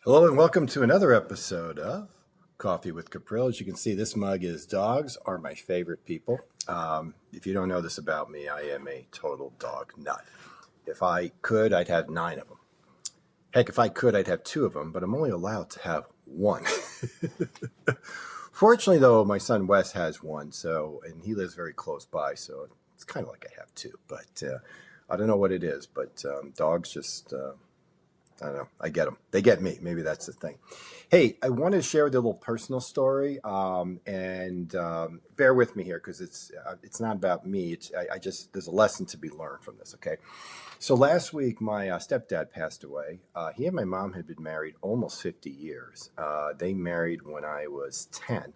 Hello and welcome to another episode of Coffee with Caprill. As you can see, this mug is dogs are my favorite people. If you don't know this about me, I am a total dog nut. If I could, I'd have 9 of them. Heck, if I could, I'd have 2 of them, but I'm only allowed to have one. Fortunately, though, my son Wes has one, and he lives very close by, so it's kind of like I have 2. But I don't know what it is, but dogs just I don't know. I get them. They get me. Maybe that's the thing. Hey, I want to share with you a little personal story, and bear with me here because it's not about me. I just there's a lesson to be learned from this. Okay, so last week my stepdad passed away. He and my mom had been married almost 50 years. They married when I was 10,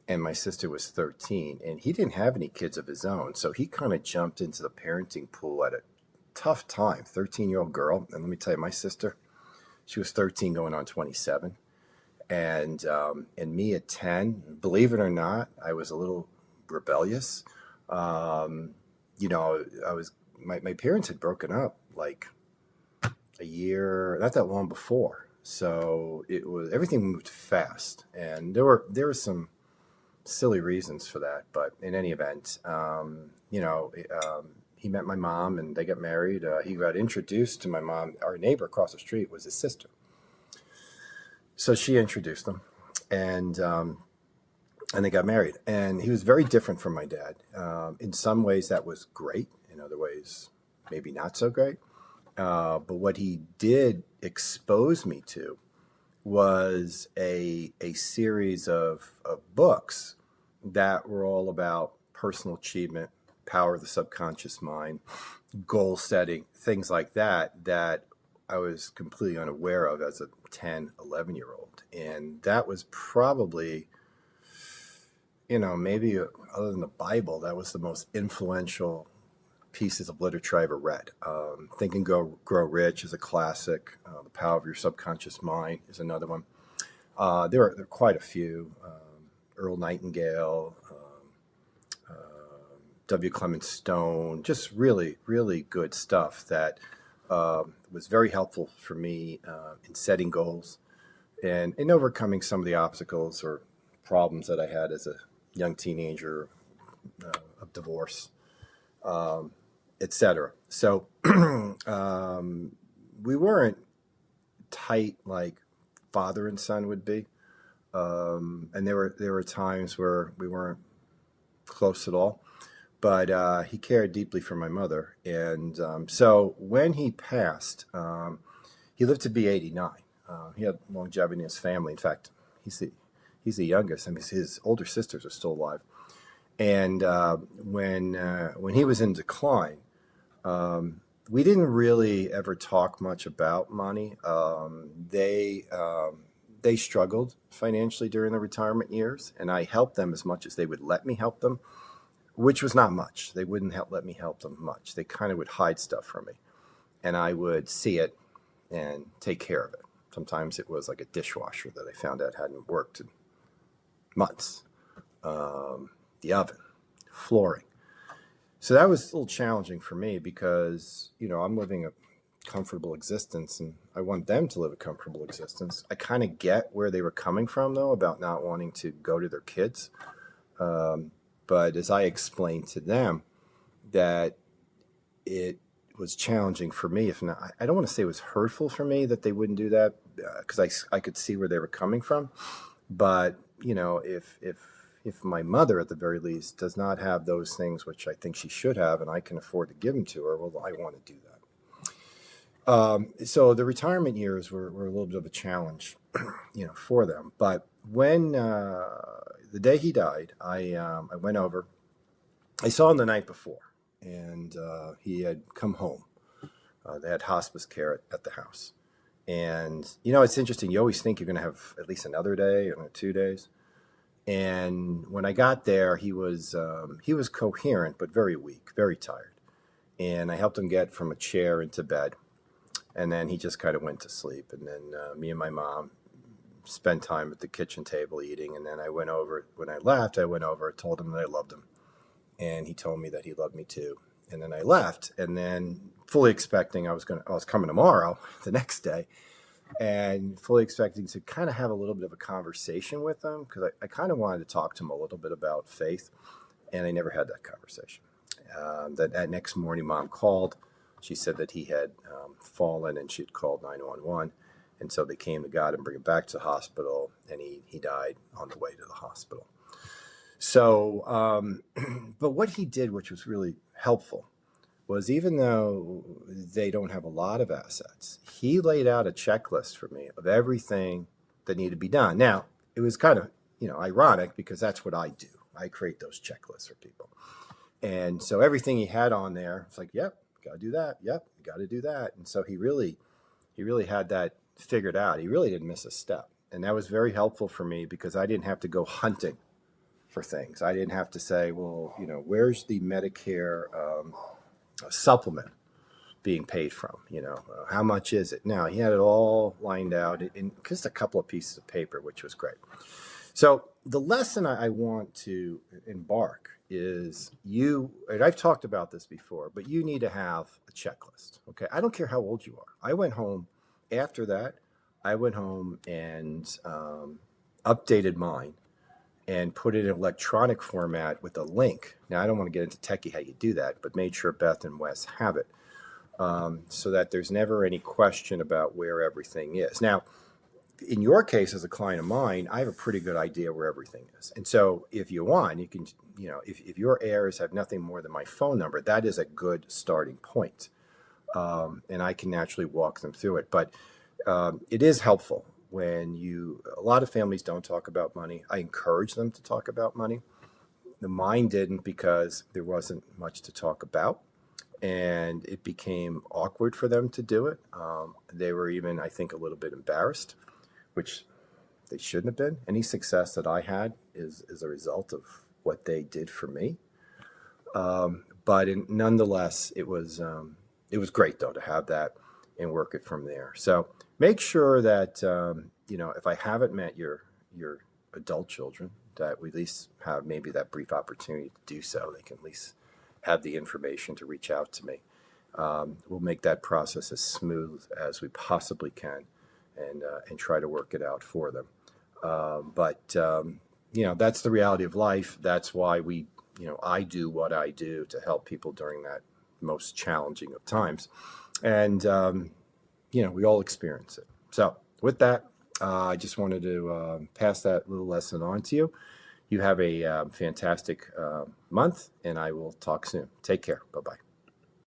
and my sister was 13, and he didn't have any kids of his own, so he kind of jumped into the parenting pool at a tough time. 13-year-old girl, and let me tell you, my sister, she was 13 going on 27, and me at 10. Believe it or not, I was a little rebellious. um, I was my parents had broken up like a year, not that long before, so it was everything moved fast, and there were some silly reasons for that. But in any event, he met my mom and they got married. He got introduced to my mom. Our neighbor across the street was his sister. So she introduced them, and and they got married. And he was very different from my dad. In some ways, that was great. In other ways, maybe not so great. But what he did expose me to was a series of books that were all about personal achievement, power of the subconscious mind, goal setting, things like that I was completely unaware of as a 10, 11-year-old. And that was probably, maybe other than the Bible, that was the most influential pieces of literature I ever read. Think and Grow Rich is a classic. The Power of Your Subconscious Mind is another one. There are quite a few. Earl Nightingale, W. Clement Stone, just really, really good stuff that was very helpful for me in setting goals and in overcoming some of the obstacles or problems that I had as a young teenager, of divorce, etc. So we weren't tight like father and son would be, and there were times where we weren't close at all. But he cared deeply for my mother, and so when he passed, he lived to be 89. He had longevity in his family. In fact, he's the youngest. I mean, his older sisters are still alive. And when he was in decline, we didn't really ever talk much about money. They struggled financially during the retirement years, and I helped them as much as they would let me help them, which was not much. They wouldn't let me help them much. They kind of would hide stuff from me, and I would see it and take care of it. Sometimes it was like a dishwasher that I found out hadn't worked in months, the oven, flooring. So that was a little challenging for me because, I'm living a comfortable existence and I want them to live a comfortable existence. I kind of get where they were coming from, though, about not wanting to go to their kids. But as I explained to them that it was challenging for me, if not, I don't want to say it was hurtful for me that they wouldn't do that, because I could see where they were coming from. But, if my mother, at the very least, does not have those things, which I think she should have, and I can afford to give them to her, well, I want to do that. So the retirement years were a little bit of a challenge, for them. But when the day he died, I went over. I saw him the night before, and he had come home. They had hospice care at the house. And, it's interesting. You always think you're going to have at least another day or 2 days. And when I got there, he was coherent, but very weak, very tired. And I helped him get from a chair into bed. And then he just kind of went to sleep. And then me and my mom spent time at the kitchen table eating. And then when I left, I went over, told him that I loved him. And he told me that he loved me too. And then I left, and then fully expecting I was coming tomorrow, the next day. and fully expecting to kind of have a little bit of a conversation with him because I kind of wanted to talk to him a little bit about faith, and I never had that conversation. That next morning, mom called. She said that he had fallen and she had called 911. And so they came to God and bring him back to the hospital, and he died on the way to the hospital. So, but what he did, which was really helpful, was even though they don't have a lot of assets, he laid out a checklist for me of everything that needed to be done. Now, it was kind of, ironic because that's what I do. I create those checklists for people. And so everything he had on there, it's like, yep, got to do that. Yep, got to do that. And so he really had that figured out. He really didn't miss a step. And that was very helpful for me because I didn't have to go hunting for things. I didn't have to say, well, where's the Medicare supplement being paid from? How much is it? Now, he had it all lined out in just a couple of pieces of paper, which was great. So the lesson I want to embark is and I've talked about this before, but you need to have a checklist. Okay. I don't care how old you are. I went home after that. I went home and updated mine and put it in electronic format with a link. Now, I don't want to get into techie how you do that, but made sure Beth and Wes have it so that there's never any question about where everything is. Now, in your case, as a client of mine, I have a pretty good idea where everything is. And so if you want, you can, if your heirs have nothing more than my phone number, that is a good starting point. And I can naturally walk them through it. But it is helpful when a lot of families don't talk about money. I encourage them to talk about money. Mine didn't because there wasn't much to talk about. And it became awkward for them to do it. They were even, I think, a little bit embarrassed, which they shouldn't have been. Any success that I had is a result of what they did for me. But nonetheless, it was great, though, to have that and work it from there. So make sure that, if I haven't met your adult children, that we at least have maybe that brief opportunity to do so. They can at least have the information to reach out to me. We'll make that process as smooth as we possibly can and try to work it out for them. But that's the reality of life. That's why I do what I do to help people during that most challenging of times. And, we all experience it. So with that, I just wanted to pass that little lesson on to you. You have a fantastic month, and I will talk soon. Take care. Bye-bye.